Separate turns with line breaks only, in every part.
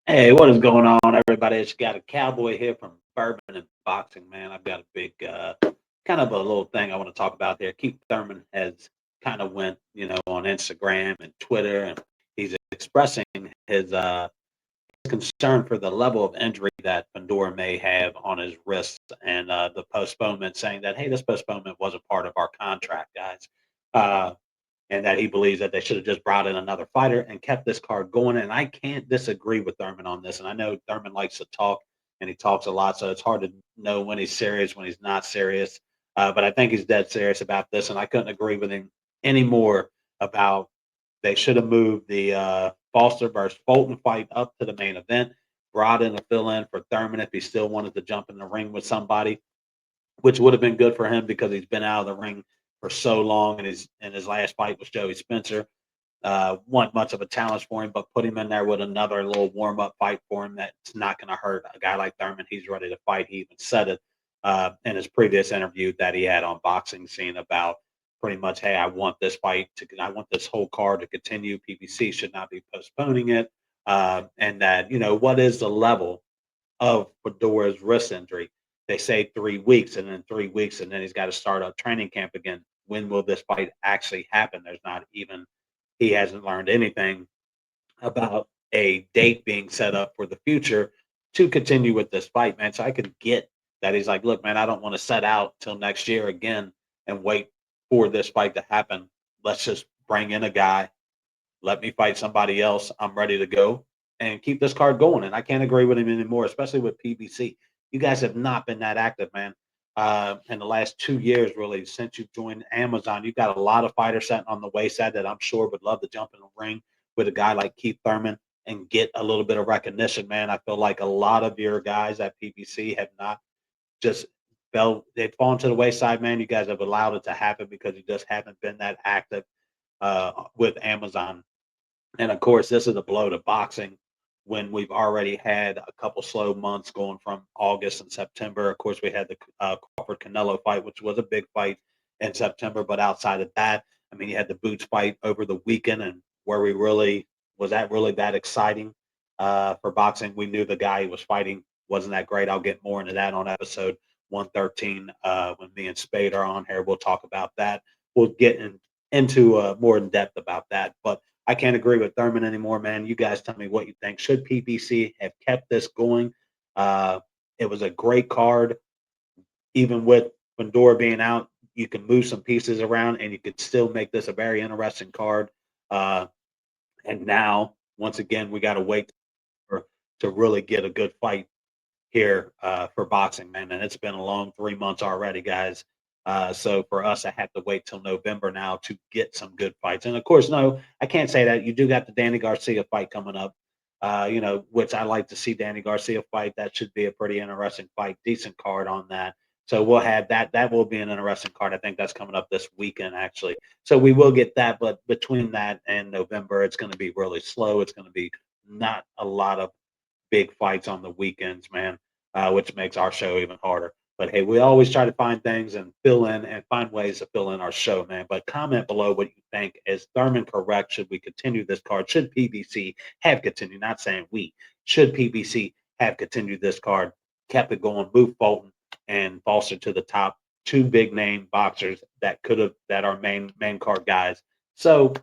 Hey, what is going on, everybody? It's got a cowboy here from Bourbon and Boxing, man. I've got a big, kind of a little thing I want to talk about here. Keith Thurman has kind of went, on Instagram and Twitter, and he's expressing his concern for the level of injury that Fundora may have on his wrist, and the postponement, saying that, hey, this postponement wasn't part of our contract, guys. Uh, and that he believes that they should have just brought in another fighter and kept this card going. And I can't disagree with Thurman on this. And I know Thurman likes to talk, and he talks a lot, so it's hard to know when he's serious, when he's not serious. But I think he's dead serious about this, and I couldn't agree with him anymore about they should have moved the Foster versus Fulton fight up to the main event, brought in a fill in for Thurman if he still wanted to jump in the ring with somebody, which would have been good for him because he's been out of the ring for so long, and his last fight was Joey Spencer. Wasn't much of a challenge for him, but put him in there with another little warm up fight for him that's not going to hurt a guy like Thurman. He's ready to fight. He even said it in his previous interview that he had on Boxing Scene about pretty much, hey, I want this whole card to continue. PBC should not be postponing it, and that what is the level of Fedora's wrist injury. They say 3 weeks, and then 3 weeks, and then he's got to start a training camp again. When will this fight actually happen? There's not even, he hasn't learned anything about a date being set up for the future to continue with this fight, man. So I could get that he's like, look, man, I don't want to set out till next year again and wait for this fight to happen. Let's just bring in a guy, let me fight somebody else. I'm ready to go and keep this card going. And I can't agree with him anymore, especially with PBC. You guys have not been that active, man. In the last 2 years, really, since you've joined Amazon, you've got a lot of fighters sitting on the wayside that I'm sure would love to jump in the ring with a guy like Keith Thurman and get a little bit of recognition, man. I feel like a lot of your guys at PBC have not just they've fallen to the wayside, man. You guys have allowed it to happen because you just haven't been that active with Amazon. And of course, this is a blow to boxing when we've already had a couple slow months going from August and September. Of course, we had the Crawford Canelo fight, which was a big fight in September. But outside of that, I mean, you had the Boots fight over the weekend, and where we really was that really that exciting for boxing. We knew the guy he was fighting wasn't that great. I'll get more into that on episode 113 when me and Spade are on here. We'll talk about that. We'll get into more in depth about that. But I can't agree with Thurman anymore, man. You guys tell me what you think. Should PBC have kept this going? Uh, it was a great card, even with Fundora being out. You can move some pieces around, and you could still make this a very interesting card. Uh, and now, once again, we got to wait to really get a good fight here for boxing, man. And it's been a long 3 months already, guys. So for us, I have to wait till November now to get some good fights. And of course, no, I can't say that. You do got the Danny Garcia fight coming up, which I like to see Danny Garcia fight. That should be a pretty interesting fight, decent card on that. So we'll have that. That will be an interesting card. I think that's coming up this weekend, actually. So we will get that. But between that and November, it's going to be really slow. It's going to be not a lot of big fights on the weekends, man, which makes our show even harder. But hey, we always try to find things and fill in and find ways to fill in our show, man. But comment below what you think. Is Thurman correct? Should we continue this card? Should PBC have continued? Not saying we. Should PBC have continued this card? Kept it going, moved Fulton and Foster to the top. Two big name boxers that could have that are main card guys. So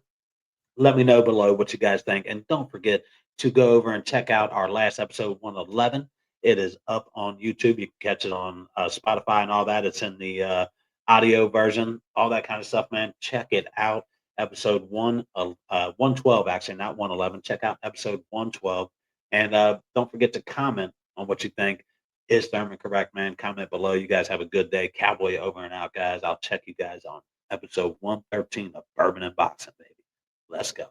let me know below what you guys think. And don't forget to go over and check out our last episode 111. It is up on YouTube. You can catch it on Spotify and all that. It's in the audio version, all that kind of stuff, man. Check it out. Episode 112, actually, not 111. Check out episode 112. And don't forget to comment on what you think. Is Thurman correct, man? Comment below. You guys have a good day. Cowboy over and out, guys. I'll check you guys on episode 113 of Bourbon and Boxing, baby. Let's go.